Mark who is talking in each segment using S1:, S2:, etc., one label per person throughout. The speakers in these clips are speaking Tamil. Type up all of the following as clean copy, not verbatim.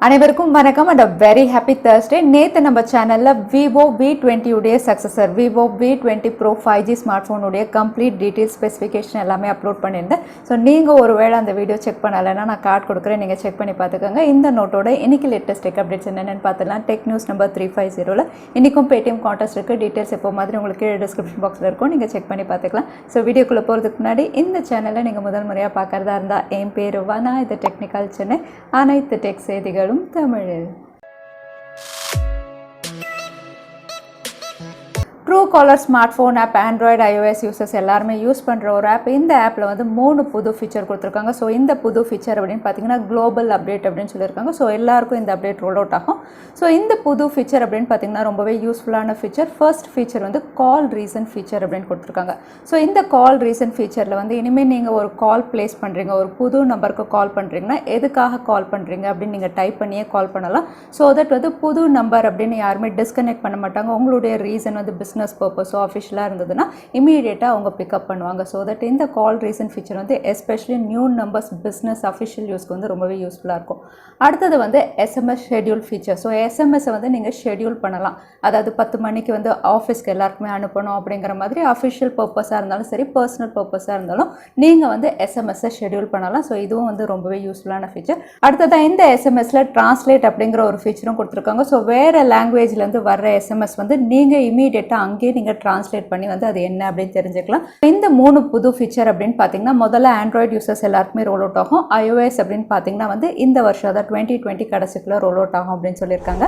S1: அனைவருக்கும் வணக்கம் and a very happy Thursday. நேத்து நம்ம சேனல்ல Vivo V20 உடைய successor Vivo V20 Pro 5G smart உடைய கம்ப்ளீட் டீடைல் ஸ்பெசிஃபிகேஷன் எல்லாமே அப்லோட் பண்ணியிருந்தேன். ஸோ நீங்கள் ஒருவேளை அந்த வீடியோ செக் பண்ணலைன்னா நான் கார்டு கொடுக்குறேன், நீங்கள் செக் பண்ணி பார்த்துக்கோங்க. இந்த நோட்டோட இன்னைக்கு லேட்டஸ்ட் டெக் அப்டேட்ஸ் என்னென்னு பார்த்துலாம். டெக் நியூஸ் நம்பர் 350ல் இன்றைக்கும் பேடிஎம் கான்டெஸ்ட் இருக்குது. டீட்டெயில்ஸ் எப்போ மாதிரி உங்களுக்கு டிஸ்கிரிப்ஷன் பாக்ஸில் இருக்கும், நீங்கள் செக் பண்ணி பார்த்துக்கலாம். ஸோ வீடியோக்குள்ளே போகிறதுக்கு முன்னாடி இந்த சேனலை நீங்கள் முதல் முறையாக பார்க்குறதா இருந்தால் என் பேர் வனா, இது டெக்னிக்கல் சென்னை, அனைத்து டெக் செய்திகள் தமிழில். Truecaller smartphone app Android iOS users எல்லாருமே யூஸ் பண்ணுற ஒரு ஆப். இந்த ஆப்பில் வந்து 3 புது ஃபீச்சர் கொடுத்துருக்காங்க. ஸோ இந்த புது ஃபீச்சர் அப்படின்னு பார்த்தீங்கன்னா குளோபல் அப்டேட் அப்படின்னு சொல்லியிருக்காங்க. ஸோ எல்லாருக்கும் இந்த அப்டேட் ரோல் அவுட் ஆகும். ஸோ இந்த புது ஃபீச்சர் அப்படின்னு பார்த்தீங்கன்னா ரொம்பவே யூஸ்ஃபுல்லான ஃபீச்சர். ஃபர்ஸ்ட் ஃபீச்சர் வந்து கால் ரீசன் ஃபீச்சர் அப்படின்னு கொடுத்துருக்காங்க. ஸோ இந்த கால் ரீசன் ஃபீச்சரில் வந்து இனிமேல் நீங்கள் ஒரு கால் ப்ளேஸ் பண்ணுறீங்க, ஒரு புது நம்பருக்கு கால் பண்ணுறீங்கன்னா எதுக்காக கால் பண்ணுறீங்க அப்படின்னு நீங்கள் டைப் பண்ணியே கால் பண்ணலாம். ஸோ தட் வந்து புது நம்பர் அப்படின்னு யாருமே டிஸ்கனெக்ட் பண்ண மாட்டாங்க. உங்களுடைய ரீசன் வந்து பிஸ்னஸ் பர்பஸோ அஃபிஷியலாக இருந்ததுன்னா இமீடியட்டாக அவங்க பிக்கப் பண்ணுவாங்க. ஸோ தட் இந்த கால் ரீசன் ஃபீச்சர் வந்து especially new numbers business official யூஸ்க்கு வந்து ரொம்பவே யூஸ்ஃபுல்லாக இருக்கும். அடுத்தது வந்து எஸ்எம்எஸ் ஷெட்யூல் ஃபீச்சர். ஸோ எஸ்எம்எஸ்ஸை வந்து நீங்கள் ஷெட்யூல் பண்ணலாம். அதாவது 10 மணிக்கு வந்து ஆஃபீஸ்க்கு எல்லாருக்குமே அனுப்பணும் அப்படிங்கிற மாதிரி அஃபிஷியல் பர்பஸாக இருந்தாலும் சரி, பர்சனல் பர்பஸாக இருந்தாலும் நீங்கள் வந்து எஸ்எம்எஸ்ஸை ஷெட்யூல் பண்ணலாம். ஸோ இதுவும் வந்து ரொம்பவே யூஸ்ஃபுல்லான ஃபீச்சர். அடுத்ததான் இந்த எஸ்எம்எஸ்ல டிரான்ஸ்லேட் அப்படிங்கிற ஒரு ஃபீச்சரும் கொடுத்துருக்காங்க. ஸோ வேறு லாங்குவேஜ்லேருந்து வர்ற எஸ்எம்எஸ் வந்து நீங்கள் இமீடியட்டாக அங்கேயே நீங்கள் டிரான்ஸ்லேட் பண்ணி வந்து அது என்ன அப்படின்னு தெரிஞ்சுக்கலாம். இந்த 3 புது ஃபீச்சர் அப்படின்னு பார்த்தீங்கன்னா முதல்ல ஆண்ட்ராய்டு யூசர்ஸ் எல்லாருக்குமே ரோல் அவுட் ஆகும். iOS அப்படின்னு பார்த்தீங்கன்னா வந்து இந்த வருஷம் அதாவது 2020 கடைசிக்குள்ள ரோல் அவுட் ஆகும் அப்படின்னு சொல்லியிருக்காங்க.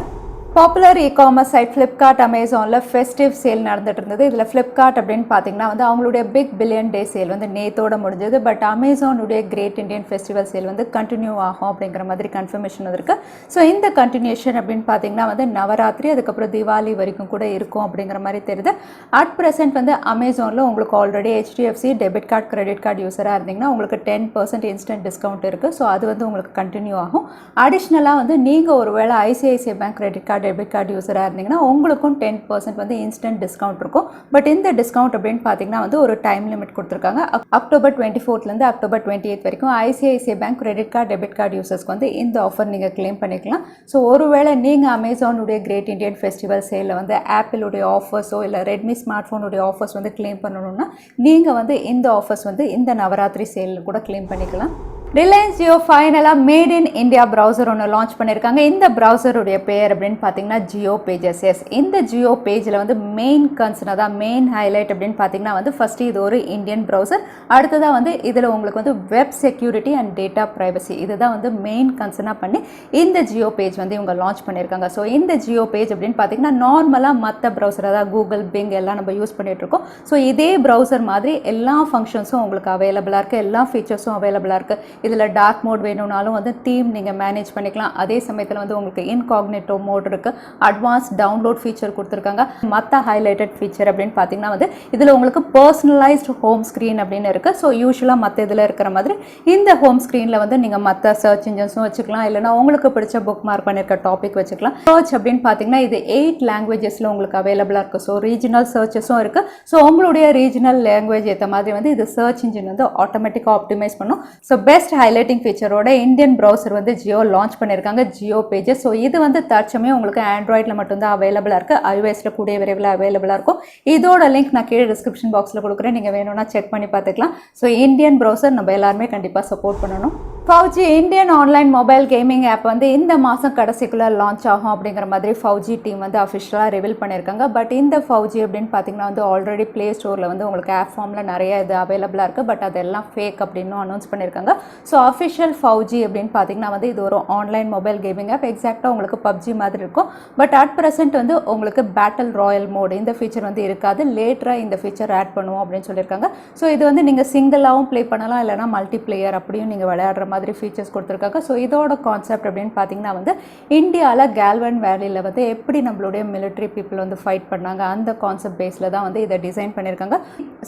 S1: பாப்புலர் இ-காமர்ஸ் சைட் ஃப்ளிப்கார்ட் அமேசானில் ஃபெஸ்டிவ் சேல் நடந்துட்டு இருந்தது. இதில் ஃப்ளிப்கார்ட் அப்படின்னு பார்த்தீங்கன்னா வந்து அவங்களுடைய பிக் பில்லியன் டே சேல் வந்து நேத்தோட முடிஞ்சது. பட் அமேசானுடைய கிரேட் இண்டியன் ஃபெஸ்டிவல் சேல் வந்து கண்டினியூ ஆகும் அப்படிங்கிற மாதிரி கன்ஃபர்மேஷன் இருக்குது. ஸோ இந்த கண்டினியூஷன் அப்படின்னு பார்த்தீங்கன்னா வந்து நவராத்திரி அதுக்கப்புறம் தீபாவளி வரைக்கும் கூட இருக்கும் அப்படிங்கிற மாதிரி தெரியுது. அட் ப்ரெசென்ட் வந்து அமேசானில் உங்களுக்கு already HDFC debit card credit card யூஸராக இருந்தீங்கன்னா உங்களுக்கு 10% இன்ஸ்டன்ட் டிஸ்கவுண்ட் இருக்குது. ஸோ அது வந்து உங்களுக்கு கண்டினியூ ஆகும். அடிஷ்னலாக வந்து நீங்கள் ஒருவேளை ICICI bank credit card debit card யூஸராக இருந்தீங்கன்னா உங்களுக்கும் 10% வந்து இன்ஸ்டன்ட் டிஸ்கவுண்ட் இருக்கும். பட் இந்த டிஸ்கவுண்ட் அப்படின்னு பார்த்தீங்கன்னா வந்து ஒரு டைம் லிமிட் கொடுத்துருக்காங்க. அக்டோபர் 24லேருந்து அக்டோபர் 28 வரைக்கும் ICICI bank credit card debit card யூசர்ஸ்க்கு வந்து இந்த ஆஃபர் நீங்கள் கிளைம் பண்ணிக்கலாம். ஸோ ஒருவேளை நீங்கள் அமேசானுடைய கிரேட் இண்டியன் ஃபெஸ்டிவல் சேலில் வந்து ஆப்பிளுடைய ஆஃபர்ஸோ இல்லை ரெட்மி ஸ்மார்ட் ஃபோனுடைய ஆஃபர்ஸ் வந்து கிளைம் பண்ணணும்னா நீங்கள் வந்து இந்த ஆஃபர்ஸ் வந்து இந்த நவராத்திரி சேலில் கூட கிளைம் பண்ணிக்கலாம். ரிலையன்ஸ் ஜியோ ஃபைனலாக மேட் இன் இந்தியா ப்ரௌசர் ஒன்று லான்ச் பண்ணியிருக்காங்க. இந்த ப்ரௌசருடைய பேர் அப்படின்னு பார்த்தீங்கன்னா JioPages. எஸ், இந்த ஜியோ பேஜில் வந்து மெயின் கன்சர்ன் அதான் மெயின் ஹைலைட் அப்படின்னு பார்த்தீங்கன்னா வந்து ஃபஸ்ட்டு இது ஒரு இந்தியன் ப்ரௌசர். அடுத்ததாக வந்து இதில் உங்களுக்கு வந்து web security and data privacy இதுதான் வந்து மெயின் கன்சர்னாக பண்ணி இந்த ஜியோ பேஜ் வந்து இவங்க லான்ச் பண்ணியிருக்காங்க. ஸோ இந்த ஜியோ பேஜ் அப்படின்னு பார்த்தீங்கன்னா நார்மலாக மற்ற ப்ரௌசர் அதாவது கூகுள் பிங் எல்லாம் நம்ம யூஸ் பண்ணிகிட்ருக்கோம். ஸோ இதே ப்ரௌசர் மாதிரி எல்லா ஃபங்க்ஷன்ஸும் உங்களுக்கு அவைலபிளாக இருக்குது, எல்லா ஃபீச்சர்ஸும் அவைலபிளாக இருக்குது. இதில் டார்க் மோட் வேணும்னாலும் வந்து தீம் நீங்கள் மேனேஜ் பண்ணிக்கலாம். அதே சமயத்தில் வந்து உங்களுக்கு இன்காக்னேட்டோ மோட் இருக்குது, அட்வான்ஸ் டவுன்லோட் ஃபீச்சர் கொடுத்துருக்காங்க. மற்ற ஹைலைட்டட் ஃபீச்சர் அப்படின்னு பார்த்தீங்கன்னா வந்து இதில் உங்களுக்கு பர்சனலைஸ்டு ஹோம் ஸ்க்ரீன் அப்படின்னு இருக்குது. ஸோ யூஸ்வலாக மற்ற இதில் இருக்கிற மாதிரி இந்த ஹோம் ஸ்க்ரீனில் வந்து நீங்கள் மற்ற சர்ச் இன்ஜின்ஸும் வச்சுக்கலாம், இல்லைனா உங்களுக்கு பிடிச்ச புக் மார்க் பண்ணியிருக்க டாபிக் வச்சுக்கலாம். சர்ச் அப்படின்னு பார்த்தீங்கன்னா இது 8 லாங்குவேஜஸில் உங்களுக்கு அவைலபிளாக இருக்குது. ஸோ ரீஜனல் சர்ச்சஸும் இருக்குது. ஸோ உங்களுடைய ரீஜனல் லாங்குவேஜ் ஏற்ற மாதிரி வந்து இது சர்ச் இன்ஜின் வந்து ஆட்டோமேட்டிக்காக ஆப்டிமைஸ் பண்ணும். ஸோ பெஸ்ட் ஹைலைட்டிங் ஃபீச்சரோட இந்தியன் ப்ரௌசர் வந்து ஜியோ லான்ச் பண்ணியிருக்காங்க, JioPages. ஸோ இது வந்து தற்சமயம் உங்களுக்கு ஆண்ட்ராய்டில் மட்டும்தான் அவைலபிளாக இருக்குது, iOSல கூடிய விரைவில் அவைலபிளாக இருக்கும். இதோட லிங்க் நான் கீழே டிஸ்கிரிப்ஷன் பாக்ஸில் கொடுக்குறேன், நீங்கள் வேணும்னா செக் பண்ணி பார்த்துக்கலாம். ஸோ இந்தியன் ப்ரௌசர் நம்ம எல்லாருமே கண்டிப்பாக சப்போர்ட் பண்ணணும். FAU-G Indian online mobile gaming app வந்து இந்த மாதம் கடைசிக்குள்ளே லான்ச் ஆகும் அப்படிங்கிற மாதிரி FAU-G டீம் வந்து அஃபிஷியலாக ரிவீல் பண்ணியிருக்காங்க. பட் இந்த FAU-G அப்படின்னு பார்த்தீங்கன்னா வந்து ஆல்ரெடி ப்ளே ஸ்டோரில் வந்து உங்களுக்கு ஆப் ஃபார்மில் நிறைய இது அவைலபிளாக இருக்குது. பட் அதெல்லாம் ஃபேக் அப்படின்னு அனௌன்ஸ் பண்ணியிருக்காங்க. ஸோ அஃபிஷியல் FAU-G அப்படின்னு பார்த்தீங்கன்னா வந்து இது ஒரு ஆன்லைன் மொபைல் கேமிங் ஆப். எக்ஸாக்டாக உங்களுக்கு PUBG மாதிரி இருக்கும். பட் அட் ப்ரெசென்ட் வந்து உங்களுக்கு பேட்டில் ராயல் மோட் இந்த ஃபீச்சர் வந்து இருக்காது. லேட்டராக இந்த ஃபீச்சர் ஆட் பண்ணுவோம் அப்படின்னு சொல்லியிருக்காங்க. ஸோ இது வந்து நீங்கள் சிங்கிளாகவும் ப்ளே பண்ணலாம், இல்லைனா மல்டி பிளேயர் அப்படியும் நீங்கள் விளையாடுற மாதிரி ஃபீச்சர்ஸ் கொடுத்துருக்காங்க. ஸோ இதோட கான்செப்ட் அப்படின்னு பார்த்தீங்கன்னா வந்து இந்தியாவில் கேல்வன் வேலியில் வந்து எப்படி நம்மளுடைய மிலிட்ரி பீப்புள் வந்து ஃபைட் பண்ணாங்க அந்த கான்செப்ட் பேஸில் தான் வந்து இதை டிசைன் பண்ணியிருக்காங்க.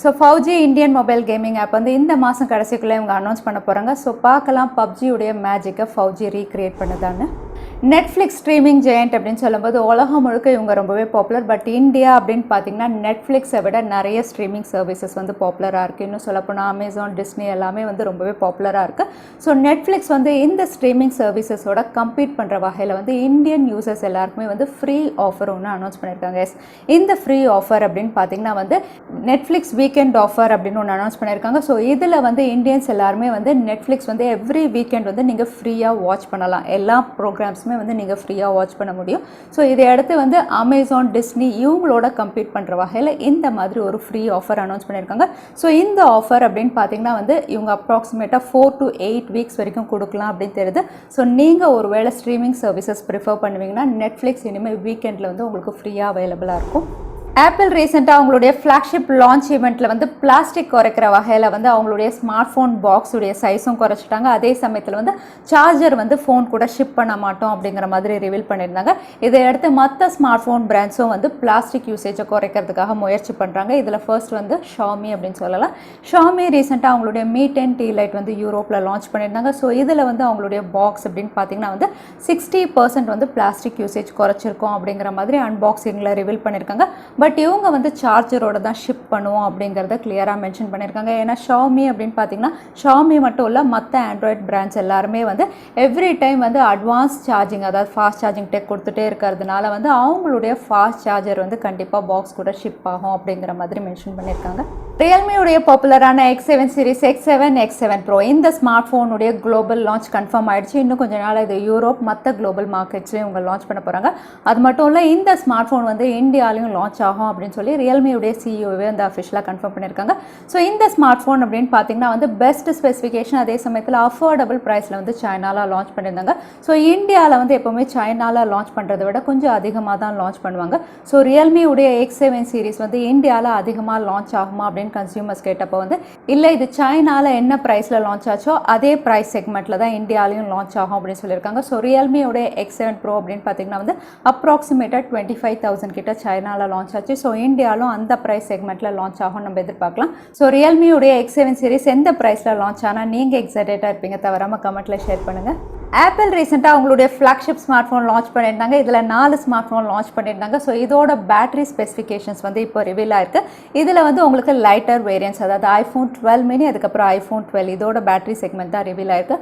S1: So FAU-G Indian mobile gaming app வந்து இந்த மாதம் கடைசிக்குள்ளே இவங்க அனௌன்ஸ் பண்ண போகிறாங்க. ஸோ பார்க்கலாம் PUBG உடைய மேஜிக்கை FAU-G ரீக்ரியேட் பண்ணுதான்னு. நெட்ஃப்ளிக்ஸ் ஸ்ட்ரீமிங் ஜெயண்ட் அப்படின்னு சொல்லும்போது உலகம் முழுக்க இவங்க ரொம்பவே பாப்புலர். பட் இந்தியா அப்படின்னு பார்த்தீங்கன்னா நெட்ஃப்ளிக்ஸை விட நிறைய ஸ்ட்ரீமிங் சர்வீசஸ் வந்து பாப்புலராக இருக்குது. இன்னும் சொல்லப்போனால் அமேசான், டிஸ்னி எல்லாமே வந்து ரொம்பவே பாப்புலராக இருக்குது. ஸோ நெட்ஃப்ளிக்ஸ் வந்து இந்த ஸ்ட்ரீமிங் சர்வீசஸோட கம்பீட் பண்ணுற வகையில் வந்து இந்தியன் யூசர்ஸ் எல்லாருக்குமே வந்து ஃப்ரீ ஆஃபர் ஒன்று அனௌன்ஸ் பண்ணியிருக்காங்க. இந்த ஃப்ரீ ஆஃபர் அப்படின்னு பார்த்தீங்கன்னா வந்து நெட்ஃப்ளிக்ஸ் வீக்கெண்ட் ஆஃபர் அப்படின்னு ஒன்று அனௌன்ஸ் பண்ணியிருக்காங்க. ஸோ இதில் வந்து இந்தியன்ஸ் எல்லாருமே வந்து நெட்ஃப்ளிக்ஸ் வந்து எவ்ரி வீக்கெண்ட் வந்து நீங்கள் ஃப்ரீயாக வாட்ச் பண்ணலாம். எல்லா ப்ரோக்ராம்ஸுமே வந்து நீங்கள் ஃப்ரீயாக வாட்ச் பண்ண முடியும். ஸோ இதை அடுத்து வந்து அமேசான், டிஸ்னி இவங்களோட கம்பீட் பண்ணுற வகையில் இந்த மாதிரி ஒரு ஃப்ரீ ஆஃபர் அனௌன்ஸ் பண்ணியிருக்காங்க. ஸோ இந்த ஆஃபர் அப்படின்னு பார்த்தீங்கன்னா வந்து இவங்க அப்ராக்சிமேட்டாக 4 to 8 வீக்ஸ் வரைக்கும் கொடுக்கலாம் அப்படின்னு தெரியுது. ஸோ நீங்கள் ஒரு வேளை ஸ்ட்ரீமிங் சர்வீசஸ் ப்ரிஃபர் பண்ணுவீங்கன்னா நெட்ஃப்ளிக்ஸ் இனிமேல் வீக்கெண்டில் வந்து உங்களுக்கு ஃப்ரீயாக அவைலபிளாக இருக்கும். ஆப்பிள் ரீசெண்டாக அவங்களுடைய ஃப்ளாக்ஷிப் லான்ச் ஈவெண்ட்டில் வந்து பிளாஸ்டிக் குறைக்கிற வகையில் வந்து அவங்களுடைய ஸ்மார்ட் ஃபோன் பாக்ஸுடைய சைஸும் குறைச்சிட்டாங்க. அதே சமயத்தில் வந்து சார்ஜர் வந்து ஃபோன் கூட ஷிப் பண்ண மாட்டோம் அப்படிங்கிற மாதிரி ரிவீல் பண்ணியிருந்தாங்க. இதையடுத்து மற்ற ஸ்மார்ட் ஃபோன் பிராண்ட்ஸும் வந்து பிளாஸ்டிக் யூசேஜை குறைக்கிறதுக்காக முயற்சி பண்ணுறாங்க. இதில் ஃபர்ஸ்ட் வந்து ஷாமி அப்படின்னு சொல்லலாம். ஷாமி ரீசெண்டாக அவங்களுடைய Mi 10 T Lite வந்து யூரோப்பில் லான்ச் பண்ணியிருந்தாங்க. ஸோ இதில் வந்து அவங்களுடைய பாக்ஸ் அப்படின்னு பார்த்தீங்கன்னா வந்து 60% வந்து பிளாஸ்டிக் யூசேஜ் குறைச்சிருக்கோம் அப்படிங்கிற மாதிரி அன்பாக்சிங்கில் ரிவீல் பண்ணியிருக்காங்க. பட் இவங்க வந்து சார்ஜரோட தான் ஷிப் பண்ணுவோம் அப்படிங்கிறத கிளியராக மென்ஷன் பண்ணியிருக்காங்க. ஏன்னா ஷாமி அப்படின்னு பார்த்தீங்கன்னா ஷாமி மட்டும் இல்லை, மற்ற ஆண்ட்ராய்ட் பிராண்ட்ஸ் எல்லாருமே வந்து எவ்ரி டைம் வந்து அட்வான்ஸ் சார்ஜிங், அதாவது ஃபாஸ்ட் சார்ஜிங் டெக் கொடுத்துட்டே இருக்கிறதுனால வந்து அவங்களுடைய ஃபாஸ்ட் சார்ஜர் வந்து கண்டிப்பாக பாக்ஸ் கூட ஷிப் ஆகும் அப்படிங்கிற மாதிரி மென்ஷன் பண்ணியிருக்காங்க. ரியல்மியுடைய பாப்புலரான X7 series, X7, X7 Pro இந்த ஸ்மார்ட் ஃபோனுடைய குளோபல் லான்ச் கன்ஃபார்ம் ஆயிடுச்சு. இன்னும் கொஞ்சம் நாள் இது யூரோப் மற்ற குளோபல் மார்க்கெட்ஸ்லையும் இவங்க லான்ச் பண்ண போகிறாங்க. அது மட்டும் இல்லை, இந்த ஸ்மார்ட் ஃபோன் வந்து இந்தியாலையும் லான்ச் ஆகும் அப்படின்னு சொல்லி ரியல்மியுடைய சிஇஓவே வந்து அஃபிஷியலாக கன்ஃபார்ம் பண்ணியிருக்காங்க. ஸோ இந்த ஸ்மார்ட் ஃபோன் அப்படின்னு பார்த்தீங்கன்னா வந்து பெஸ்ட் ஸ்பெசிஃபிகேஷன், அதே சமயத்தில் அஃபோர்டபுள் ப்ரைஸில் வந்து சைனாவில் லான்ச் பண்ணியிருந்தாங்க. ஸோ இந்தியாவில் வந்து எப்போவுமே சைனாவில் லான்ச் பண்ணுறதை விட கொஞ்சம் அதிகமாக தான் லான்ச் பண்ணுவாங்க. ஸோ ரியல்மியுடைய X7 சீரிஸ் வந்து இந்தியாவில் அதிகமாக லான்ச் ஆகுமா அப்படின்னு கன்சியூமர்ஸ் கேட்டப்போ வந்து இல்லை, இது சைனாவில் என்ன ப்ரைஸில் லான்ச் ஆச்சோ அதே ப்ரைஸ் செக்மெண்ட்டில் தான் இந்தியாலையும் லான்ச் ஆகும் அப்படின்னு சொல்லியிருக்காங்க. ஸோ ரியல்மியோடைய X7 Pro அப்படின்னு பார்த்தீங்கன்னா வந்து அப்ராக்சிமேட்டாக 25,000 கிட்ட சைனாவில் லான்ச் ஆச்சு. ஸோ இந்தியாவிலும் அந்த ப்ரைஸ் செக்மெண்ட்டில் லான்ச் ஆகும் நம்ம எதிர்பார்க்கலாம். ஸோ ரியல்மியோடைய X7 சீரிஸ் எந்த ப்ரைஸில் லான்ச் ஆனால் நீங்கள் எக்ஸைட்டடாக இருப்பீங்க? தவறாமல் கமெண்ட்டில் ஷேர் பண்ணுங்கள். ஆப்பிள் ரீசெண்டாக அவங்களுடைய ஃப்ளாக்ஷிப் ஸ்மார்ட் ஃபோன் லான்ச் பண்ணியிருந்தாங்க. இதில் 4 ஸ்மார்ட் ஃபோன் லான்ச் பண்ணியிருந்தாங்க. ஸோ இதோட பேட்டரி ஸ்பெசிஃபிகேஷன்ஸ் வந்து இப்போ ரிவீல் ஆயிருக்கு. இதில் வந்து உங்களுக்கு லைட்டர் வேரியன்ஸ், அதாவது iPhone 12 mini, அதுக்கப்புறம் iPhone 12 இதோட பேட்டரி செக்மெண்ட் தான் ரிவீல் ஆயிருக்கு.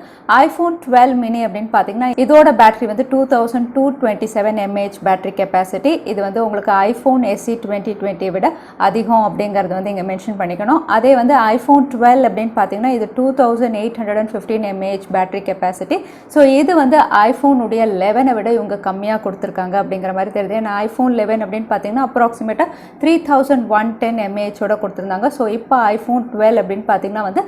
S1: iPhone 12 mini அப்படின்னு பார்த்தீங்கன்னா இதோட பேட்டரி வந்து 2227 mAh பேட்டரி கெப்பாசிட்டி. இது வந்து உங்களுக்கு iPhone SE 2020 விட அதிகம் அப்படிங்கிறது வந்து இங்கே மென்ஷன் பண்ணிக்கணும். அதே வந்து iPhone 12 அப்படின்னு பார்த்தீங்கன்னா இது 2815 mAh பேட்டரி கெப்பாசிட்டி. ஸோ இது வந்து ஐஃபோனுடைய 11 விட இவங்க கம்மியாக கொடுத்துருக்காங்க அப்படிங்கிற மாதிரி தெரியுது. ஏன்னா iPhone 11 அப்படின்னு பார்த்தீங்கன்னா அப்ராக்சிமேட்டாக 3110 mAh கொடுத்துருந்தாங்க. ஸோ இப்போ iPhone 12 அப்படின்னு பார்த்தீங்கன்னா வந்து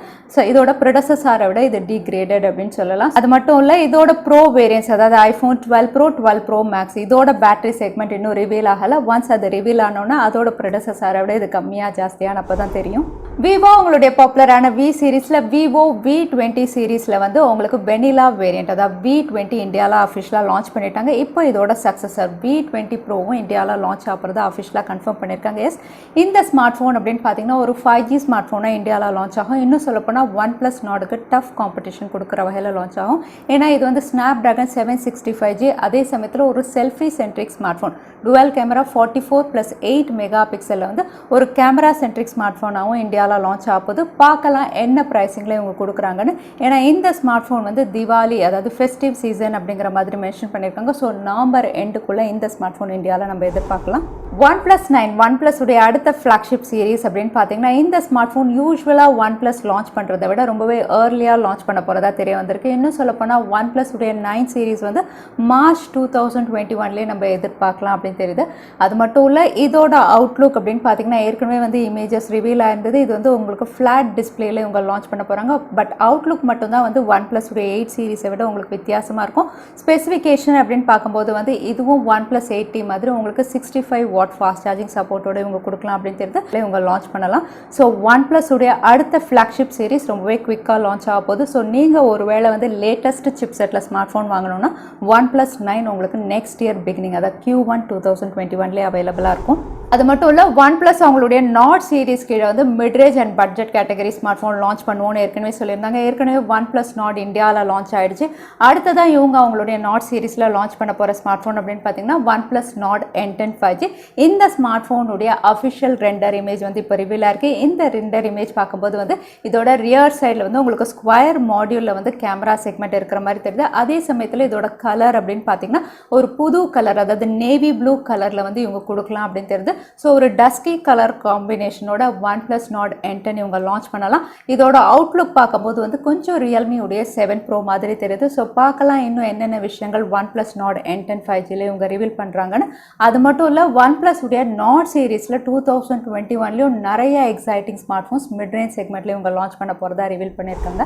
S1: இதோட ப்ரெடசஸரை விட இது டிகிரேடட் அப்படின்னு சொல்லலாம். அது மட்டும் இல்லை, இதோட ப்ரோ வேரியன்ஸ், அதாவது iPhone 12 Pro, 12 Pro Max இதோட பேட்டரி செக்மெண்ட் இன்னும் ரிவீல் ஆகலை. ஒன்ஸ் அது ரிவீல் ஆனோன்னா அதோட ப்ரெடசஸரை விட இது கம்மியாக ஜாஸ்தியான அப்போ தான் தெரியும். விவோ உங்களுடைய பாப்புலரான V சீரீஸில் விவோ V20 சீரீஸில் வந்து உங்களுக்கு வெனிலா வேரியன்ட், அதாவது V20 இந்தியாவில் அஃபிஷியலாக லான்ச் பண்ணிட்டாங்க. இப்போ இதோட சக்ஸஸர் V20 ப்ரோவும் இந்தியாவில் லான்ச் ஆகிறதா அஃபிஷியலாக கன்ஃபார்ம் பண்ணியிருக்காங்க. எஸ், இந்த ஸ்மார்ட் ஃபோன் அப்படின்னு பார்த்தீங்கன்னா ஒரு 5G ஸ்மார்ட் ஃபோனாக இந்தியாவில் லான்ச் ஆகும். இன்னும் சொல்லப்போனால் OnePlus Nordக்கு டஃப் காம்படிஷன் கொடுக்குற வகையில் லான்ச் ஆகும். ஏன்னா இது வந்து Snapdragon 765G, அதே சமயத்தில் ஒரு selfie centric smart phone, dual camera 44+8 mega பிக்சலில் வந்து ஒரு கேமரா சென்ட்ரிக் ஸ்மார்ட் ஃபோனாகவும் இந்தியாவில் லான்ச் ஆகுது. பார்க்கலாம் என்ன ப்ரைஸிங்கில் இவங்க கொடுக்குறாங்கன்னு. ஏன்னா இந்த ஸ்மார்ட் ஃபோன் வந்து திவாலி, அதாவது ஃபெஸ்டிவ் சீசன் அப்படிங்கிற மாதிரி மென்ஷன் பண்ணியிருக்காங்க. ஸோ நவம்பர் எண்டுக்குள்ளே இந்த ஸ்மார்ட் ஃபோன் இந்தியாவில் நம்ம எதிர்பார்க்கலாம். OnePlus 9 OnePlus உடைய அடுத்த ஃப்ளாக்ஷிப் சீரிஸ் அப்படின்னு பார்த்தீங்கன்னா இந்த ஸ்மார்ட் ஃபோன் யூஸ்வலாக OnePlus லான்ச் பண்ணுறதை விட ரொம்பவே ஏர்லியாக லான்ச் பண்ண போகிறதா தெரிய வந்திருக்கு. இன்னும் சொல்லப்போனால் OnePlus உடைய 9 சீரிஸ் வந்து மார்ச் 2021 நம்ம எதிர்பார்க்கலாம் அப்படின்னு தெரியுது. அது மட்டும் இல்லை, இதோட அவுட்லுக் அப்படின்னு பார்த்தீங்கன்னா ஏற்கனவே வந்து இமேஜஸ் ரிவீல் ஆயிருந்தது. இது வந்து உங்களுக்கு ஃப்ளாட் டிஸ்பிளேல இவங்க லான்ச் பண்ண போகிறாங்க. பட் அவுட்லுக் மட்டும்தான் வந்து OnePlus உடைய 8 சீரிஸை விட உங்களுக்கு வித்தியாசமாக இருக்கும். ஸ்பெசிஃபிகேஷன் அப்படின்னு பார்க்கும்போது வந்து இதுவும் OnePlus 8T மாதிரி உங்களுக்கு 65W வாட் ஃபாஸ்ட் சார்ஜிங் சப்போர்ட்டோட இவங்க கொடுக்கலாம் அப்படின்னு தெரிஞ்சு இவங்க லான்ச் பண்ணலாம். ஸோ ஒன்ப்ளஸ் உடைய அடுத்த ஃப்ளாக்ஷிப் சீரிஸ் ரொம்பவே குவிக்காக லான்ச் ஆக போகுது. ஸோ நீங்கள் ஒருவேளை வந்து latest chip settle smart phone வாங்கணும்னா OnePlus 9 உங்களுக்கு நெக்ஸ்ட் இயர் பிகினிங் அதாவது Q1 2021 அவைலபிளாக இருக்கும். அது மட்டும் இல்லை OnePlus அவங்களுடைய நாட் சீரிஸ் கீழே வந்து midrange and budget category smart phone launch பண்ணுவோன்னு ஏற்கனவே சொல்லியிருந்தாங்க. ஏற்கனவே OnePlus நாட் இந்தியாவில் லான்ச் ஆகிடுச்சு. அடுத்ததான் இவங்க அவங்களுடைய நாட் சீரிஸில் லான்ச் பண்ண போகிற ஸ்மார்ட் ஃபோன் அப்படின்னு பார்த்தீங்கன்னா OnePlus நாட் N10 5G. இந்த ஸ்மார்ட் ஃபோனுடைய அஃபிஷியல் ரெண்டர் இமேஜ் வந்து இப்போ ரிவீலாக இருக்குது. இந்த ரெண்டர் இமேஜ் பார்க்கும்போது வந்து இதோட ரியர் சைடில் வந்து உங்களுக்கு ஸ்கொயர் மாடியூலில் வந்து கேமரா செக்மெண்ட் இருக்கிற மாதிரி தெரியுது. அதே சமயத்தில் இதோட கலர் அப்படின்னு பார்த்தீங்கன்னா ஒரு புது கலர், அதாவது நேவி ப்ளூ கலரில் வந்து இவங்க கொடுக்கலாம் அப்படின்னு தெரியுது. ஸோ ஒரு டஸ்கி கலர் காம்பினேஷனோட OnePlus நாட் N10 இவங்க லான்ச் பண்ணலாம். இதோட அவுட்லுக் பார்க்கும்போது வந்து கொஞ்சம் Realme உடைய 7 Pro மாதிரி தெரியுது. ஸோ பார்க்கலாம் இன்னும் என்னென்ன விஷயங்கள் OnePlus நாட் N10 5Gல இவங்க ரிவீல் பண்ணுறாங்கன்னு. அது மட்டும் இல்லை OnePlus உடைய நாட் சீரீஸில் 2021 நிறைய exciting smart phones mid range செக்மெண்ட்ல இவங்க லான்ச் பண்ண போகிறதா ரிவீல் பண்ணியிருக்காங்க.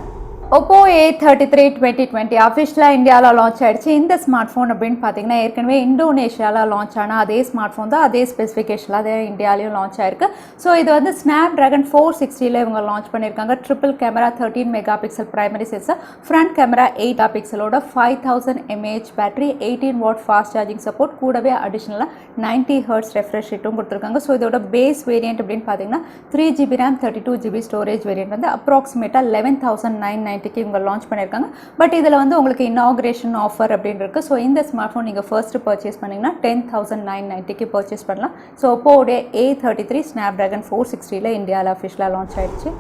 S1: Oppo A33 2020 அஃபிஷியலாக இந்தியாவில் லான்ச் ஆகிடுச்சு. இந்த ஸ்மார்ட் ஃபோன் அப்படின்னு பார்த்தீங்கன்னா ஏற்கனவே இந்தோனேஷியாவில் லான்ச் ஆனால் அதே ஸ்மார்ட் ஃபோன் தான், அதே ஸ்பெசிஃபிகேஷனில் அதே இந்தியாலையும் லான்ச் ஆயிருக்கு. ஸோ இது வந்து Snapdragon 460 இவங்க லான்ச் பண்ணியிருக்காங்க. Triple camera 13 mega pixel primary sensor, front camera 8 mega பிக்சலோட 5000 mAh battery, 18 watt fast charging support, கூடவே அடிஷ்னலாக 90 Hz ரெஃப்ரெஷ் ரேட்டும் கொடுத்துருக்காங்க. ஸோ இதோட பேஸ் வேரியன்ட் அப்படின்னு பார்த்தீங்கன்னா 3GB RAM 32GB storage variant வந்து அப்ராக்சிமேட்டாக 11,990 இவங்க லான்ச் பண்ணியிருக்காங்க. பட் இதில் வந்து உங்களுக்கு இனாகிரேஷன் ஆஃபர் அப்படின்னு இருக்குது. ஸோ இந்த ஸ்மார்ட் ஃபோன் நீங்கள் ஃபர்ஸ்ட் பர்ச்சேஸ் பண்ணிங்கன்னா 10,990 பர்ச்சேஸ் பண்ணலாம். ஸோ Oppo A33 Snapdragon 460 இந்தியாவில் அஃபிஷியலாக லான்ச் ஆயிடுச்சு.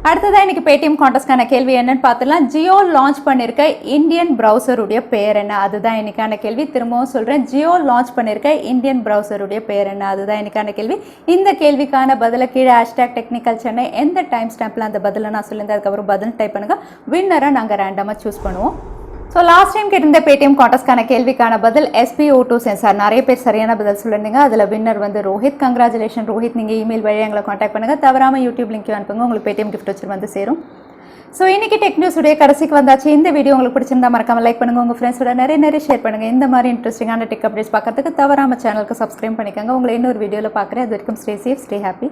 S1: அடுத்ததான் இன்னைக்கு பேடிஎம் கான்டெஸ்ட்கான கேள்வி என்னன்னு பார்த்துலாம். ஜியோ லான்ச் பண்ணியிருக்க இந்தியன் ப்ரௌசருடைய பேர் என்ன, அதுதான் இன்னைக்கான கேள்வி. திரும்பவும் சொல்கிறேன், ஜியோ லான்ச் பண்ணியிருக்க இந்தியன் ப்ரௌசருடைய பேர் என்ன, அதுதான் இன்னைக்கான கேள்வி. இந்த கேள்விக்கான பதிலை கீழே #technicalchennai எந்த டைம் ஸ்டாம்பில் அந்த பதிலை நான் சொல்லியிருந்தேன் அதுக்கப்புறம் பதில் டைப் பண்ணுங்க. வின்னரை நாங்கள் ரேண்டமாக சூஸ் பண்ணுவோம். ஸோ லாஸ்ட் டைம் கேட்டிருந்த பேடிஎம் கான்டெஸ்ட்கான கேள்விக்கான பதில் SPO2 சென்சார். நிறைய பேர் சரியான பதில் சொல்லியிருந்தீங்க. அதில் வின்னர் வந்து ரோஹித். கங்க்ராச்சுலேஷன் ரோஹித். நீங்கள் இமெயில் வழியாக எங்களை காண்டாக்ட் பண்ணுங்கள். தவறாமல் யூடியூப் லிங்க் அனுப்புங்க, உங்களுக்கு பேடிஎம் கிஃப்ட் வச்சு வந்து சேரும். ஸோ இன்றைக்கி டெக் நியூஸ் உடைய கடைசிக்கு வந்தாச்சு. இந்த வீடியோ உங்களுக்கு பிடிச்சிருந்தா மறக்காமல் லைக் பண்ணுங்கள், உங்கள் ஃப்ரெண்ட்ஸோட நிறைய ஷேர் பண்ணுங்கள். இந்த மாதிரி இன்ட்ரெஸ்டிங்கான டெக் அப்டேட்ஸ் பார்க்கறதுக்கு தவறாமல் சேனலுக்கு சப்ஸ்கிரைப் பண்ணிக்கோங்க. உங்களை இன்னொரு வீடியோவில் பார்க்குறேன். அது வரைக்கும் ஸ்டே சேஃப், ஸ்டே ஹாப்பி.